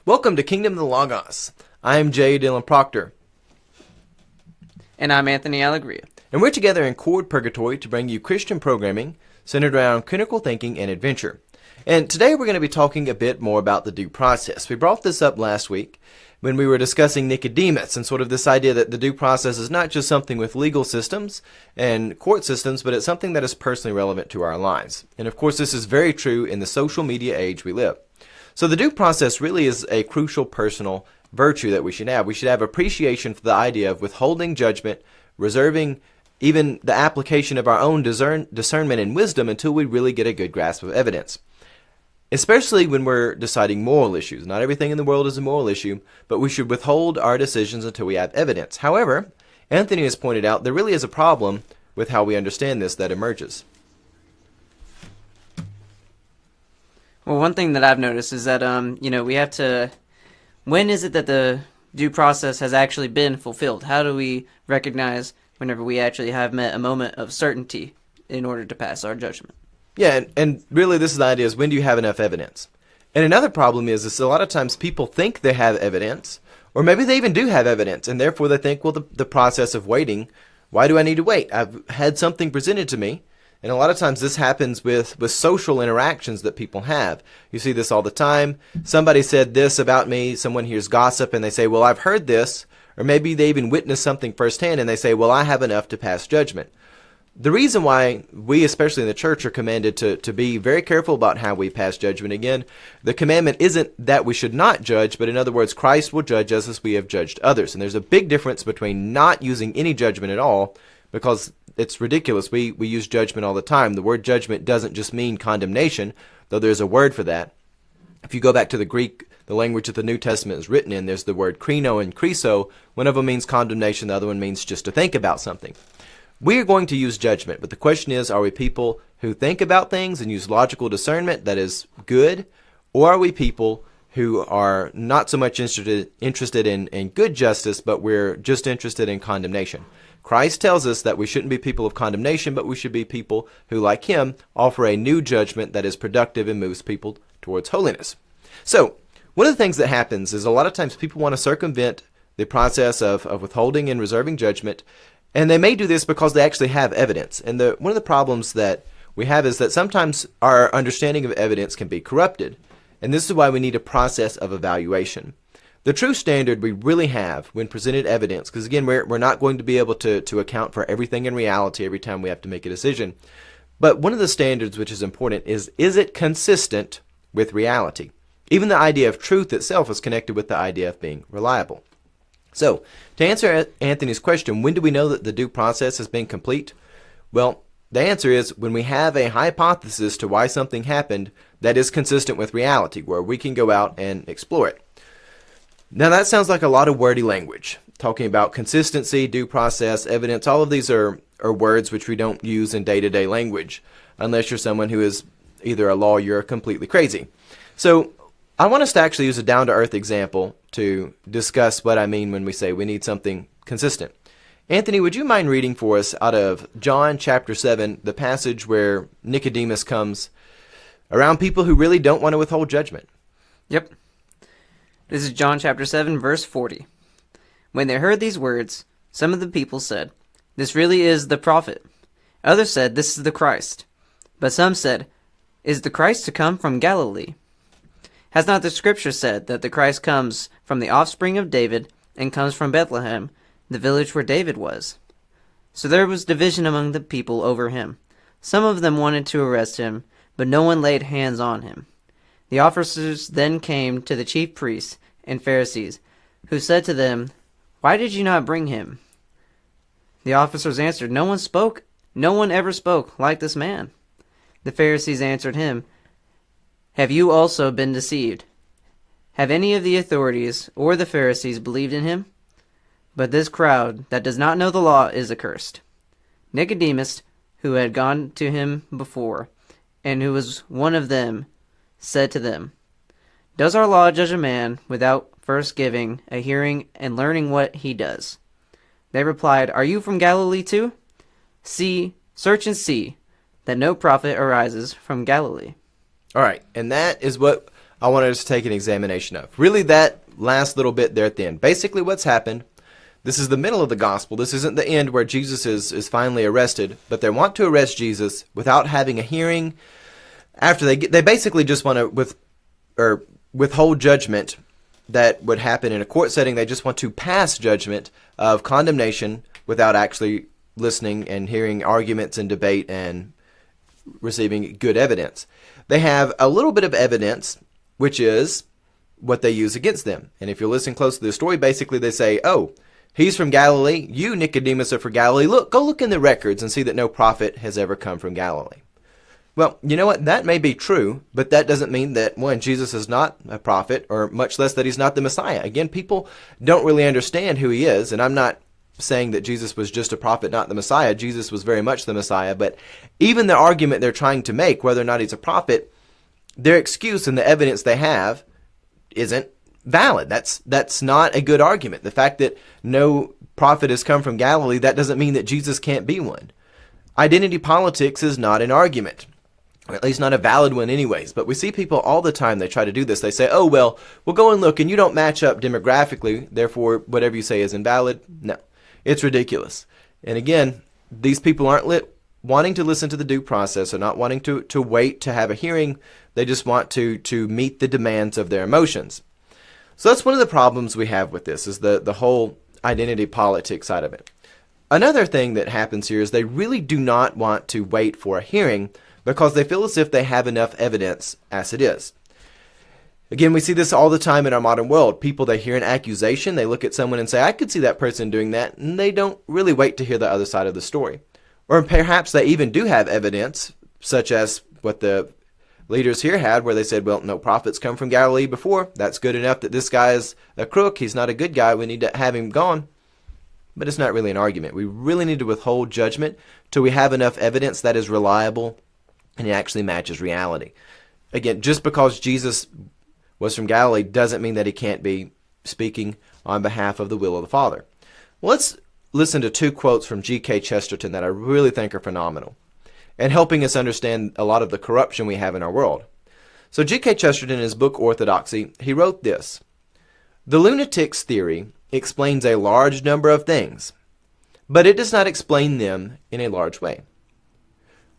Welcome to Kingdom of the Logos. I'm J. Dylan Proctor. And I'm Anthony Allegria. And we're together in Chord Purgatory to bring you Christian programming centered around critical thinking and adventure. And today we're going to be talking a bit more about the due process. We brought this up last week when we were discussing Nicodemus and sort of this idea that the due process is not just something with legal systems and court systems, but it's something that is personally relevant to our lives. And of course, this is very true in the social media age we live. So the due process really is a crucial personal virtue that we should have. We should have appreciation for the idea of withholding judgment, reserving even the application of our own discernment and wisdom until we really get a good grasp of evidence. Especially when we're deciding moral issues. Not everything in the world is a moral issue, but we should withhold our decisions until we have evidence. However, Anthony has pointed out there really is a problem with how we understand this that emerges. Well, one thing that I've noticed is that, we have to, when is it that the due process has actually been fulfilled? How do we recognize whenever we actually have met a moment of certainty in order to pass our judgment? Yeah, and really this is the idea is when do you have enough evidence? And another problem is a lot of times people think they have evidence, or maybe they even do have evidence, and therefore they think, well, the process of waiting, why do I need to wait? I've had something presented to me. And a lot of times this happens with social interactions that people have. You see this all the time. Somebody said this about me, someone hears gossip, and they say, well, I've heard this. Or maybe they even witnessed something firsthand, and they say, well, I have enough to pass judgment. The reason why we, especially in the church, are commanded to be very careful about how we pass judgment, again, the commandment isn't that we should not judge, but in other words, Christ will judge us as we have judged others. And there's a big difference between not using any judgment at all, because it's ridiculous. We use judgment all the time. The word judgment doesn't just mean condemnation, though there's a word for that. If you go back to the Greek, the language that the New Testament is written in, there's the word krino and kriso. One of them means condemnation, the other one means just to think about something. We are going to use judgment, but the question is, are we people who think about things and use logical discernment that is good, or are we people who are not so much interested in good justice, but we're just interested in condemnation? Christ tells us that we shouldn't be people of condemnation, but we should be people who, like him, offer a new judgment that is productive and moves people towards holiness. So, one of the things that happens is a lot of times people want to circumvent the process of withholding and reserving judgment, and they may do this because they actually have evidence. And one of the problems that we have is that sometimes our understanding of evidence can be corrupted, and this is why we need a process of evaluation. The true standard we really have when presented evidence, because again, we're not going to be able to account for everything in reality every time we have to make a decision, but one of the standards which is important is it consistent with reality? Even the idea of truth itself is connected with the idea of being reliable. So, to answer Anthony's question, when do we know that the due process has been complete? Well, the answer is when we have a hypothesis to why something happened that is consistent with reality, where we can go out and explore it. Now that sounds like a lot of wordy language, talking about consistency, due process, evidence. All of these are words which we don't use in day-to-day language, unless you're someone who is either a lawyer or completely crazy. So I want us to actually use a down-to-earth example to discuss what I mean when we say we need something consistent. Anthony, would you mind reading for us out of John chapter 7, the passage where Nicodemus comes around people who really don't want to withhold judgment? Yep. This is John chapter 7, verse 40. When they heard these words, some of the people said, "This really is the prophet." Others said, "This is the Christ." But some said, "Is the Christ to come from Galilee? Has not the scripture said that the Christ comes from the offspring of David and comes from Bethlehem, the village where David was?" So there was division among the people over him. Some of them wanted to arrest him, but no one laid hands on him. The officers then came to the chief priests and Pharisees, who said to them, "Why did you not bring him?" The officers answered, No one ever spoke like this man." The Pharisees answered him, "Have you also been deceived? Have any of the authorities or the Pharisees believed in him? But this crowd that does not know the law is accursed." Nicodemus, who had gone to him before, and who was one of them, said to them, "Does our law judge a man without first giving a hearing and learning what he does?" They replied, "Are you from Galilee too? Search and see that no prophet arises from Galilee." All right, and that is what I wanted us to take an examination of. Really, that last little bit there at the end. Basically, what's happened, this is the middle of the gospel. This isn't the end where Jesus is finally arrested, but they want to arrest Jesus without having a hearing. After they basically just want to withhold judgment that would happen in a court setting. They just want to pass judgment of condemnation without actually listening and hearing arguments and debate and receiving good evidence. They have a little bit of evidence, which is what they use against them. And if you're listening close to the story, basically they say, oh, he's from Galilee. You, Nicodemus, are from Galilee. Go look in the records and see that no prophet has ever come from Galilee. Well, you know what? That may be true, but that doesn't mean that, one, Jesus is not a prophet, or much less that he's not the Messiah. Again, people don't really understand who he is, and I'm not saying that Jesus was just a prophet, not the Messiah. Jesus was very much the Messiah, but even the argument they're trying to make, whether or not he's a prophet, their excuse and the evidence they have isn't valid. That's not a good argument. The fact that no prophet has come from Galilee, that doesn't mean that Jesus can't be one. Identity politics is not an argument, or at least not a valid one anyways. But we see people all the time, they try to do this. They say, oh, well, we'll go and look, and you don't match up demographically, therefore whatever you say is invalid. No, it's ridiculous. And again, these people aren't wanting to listen to the due process, or not wanting to wait to have a hearing. They just want to meet the demands of their emotions. So that's one of the problems we have with this, is the whole identity politics side of it. Another thing that happens here is they really do not want to wait for a hearing because they feel as if they have enough evidence as it is. Again, we see this all the time in our modern world. People, they hear an accusation, they look at someone and say, I could see that person doing that, and they don't really wait to hear the other side of the story. Or perhaps they even do have evidence, such as what the leaders here had, where they said, well, no prophets come from Galilee before. That's good enough that this guy is a crook. He's not a good guy. We need to have him gone. But it's not really an argument. We really need to withhold judgment till we have enough evidence that is reliable and it actually matches reality. Again, just because Jesus was from Galilee doesn't mean that he can't be speaking on behalf of the will of the Father. Well, let's listen to two quotes from G.K. Chesterton that I really think are phenomenal and helping us understand a lot of the corruption we have in our world. So G.K. Chesterton, in his book Orthodoxy, he wrote this: "The lunatic's theory explains a large number of things, but it does not explain them in a large way."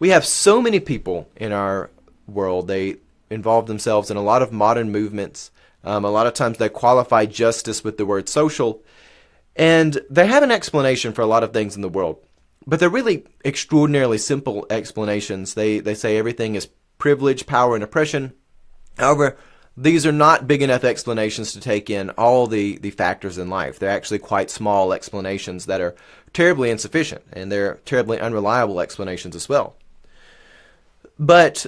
We have so many people in our world, they involve themselves in a lot of modern movements. A lot of times they qualify justice with the word social, and they have an explanation for a lot of things in the world. But they're really extraordinarily simple explanations. They say everything is privilege, power, and oppression. However, these are not big enough explanations to take in all the factors in life. They're actually quite small explanations that are terribly insufficient, and they're terribly unreliable explanations as well. But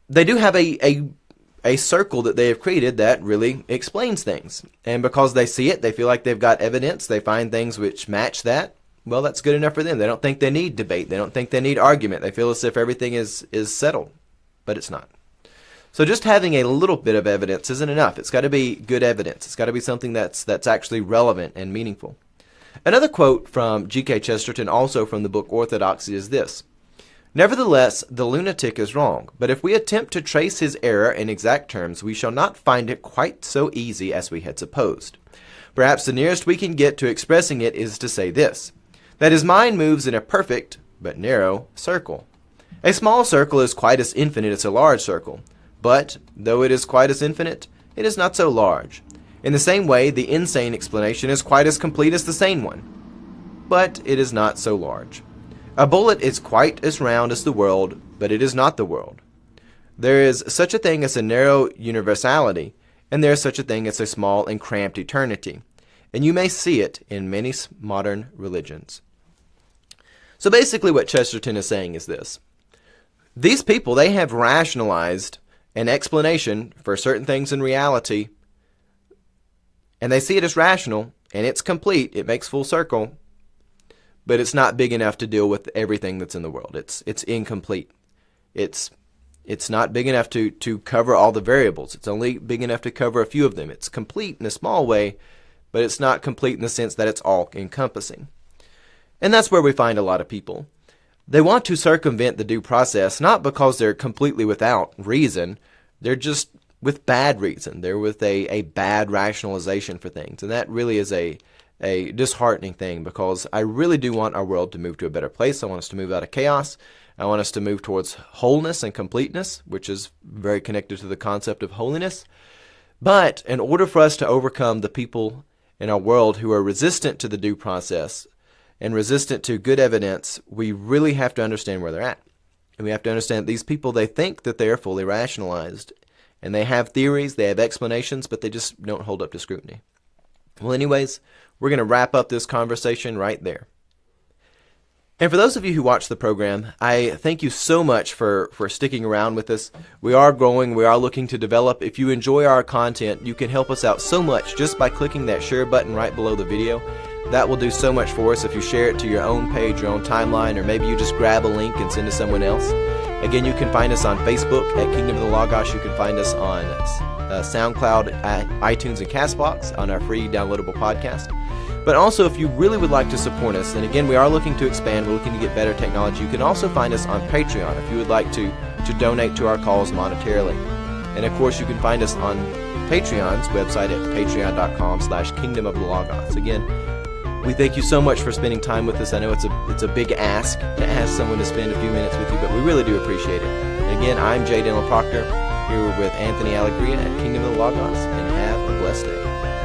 they do have a circle that they have created that really explains things. And because they see it, they feel like they've got evidence, they find things which match that, well, that's good enough for them. They don't think they need debate. They don't think they need argument. They feel as if everything is settled, but it's not. So just having a little bit of evidence isn't enough. It's got to be good evidence. It's got to be something that's actually relevant and meaningful. Another quote from G.K. Chesterton, also from the book Orthodoxy, is this: "Nevertheless, the lunatic is wrong, but if we attempt to trace his error in exact terms, we shall not find it quite so easy as we had supposed. Perhaps the nearest we can get to expressing it is to say this, that his mind moves in a perfect, but narrow, circle. A small circle is quite as infinite as a large circle, but, though it is quite as infinite, it is not so large. In the same way, the insane explanation is quite as complete as the sane one, but it is not so large. A bullet is quite as round as the world, but it is not the world. There is such a thing as a narrow universality, and there is such a thing as a small and cramped eternity, and you may see it in many modern religions." So basically what Chesterton is saying is this: these people, they have rationalized an explanation for certain things in reality, and they see it as rational, and it's complete, it makes full circle, but it's not big enough to deal with everything that's in the world. It's incomplete. It's not big enough to cover all the variables. It's only big enough to cover a few of them. It's complete in a small way, but it's not complete in the sense that it's all encompassing. And that's where we find a lot of people. They want to circumvent the due process, not because they're completely without reason. They're just with bad reason. They're with a bad rationalization for things. And that really is a disheartening thing, because I really do want our world to move to a better place. I want us to move out of chaos. I want us to move towards wholeness and completeness, which is very connected to the concept of holiness. But in order for us to overcome the people in our world who are resistant to the due process and resistant to good evidence, we really have to understand where they're at. And we have to understand that these people, they think that they are fully rationalized. And they have theories, they have explanations, but they just don't hold up to scrutiny. Well, anyways, we're going to wrap up this conversation right there. And for those of you who watch the program, I thank you so much for sticking around with us. We are growing. We are looking to develop. If you enjoy our content, you can help us out so much just by clicking that share button right below the video. That will do so much for us if you share it to your own page, your own timeline, or maybe you just grab a link and send to someone else. Again, you can find us on Facebook at Kingdom of the Logos. You can find us on SoundCloud, iTunes, and CastBox on our free downloadable podcast. But also, if you really would like to support us, and again, we are looking to expand, we're looking to get better technology, you can also find us on Patreon if you would like to donate to our cause monetarily. And of course, you can find us on Patreon's website at patreon.com/Kingdom of the Logos. Again, we thank you so much for spending time with us. I know it's a big ask to ask someone to spend a few minutes with you, but we really do appreciate it. And again, I'm Jay Daniel Proctor, here with Anthony Allegria at Kingdom of the Logos, and have a blessed day.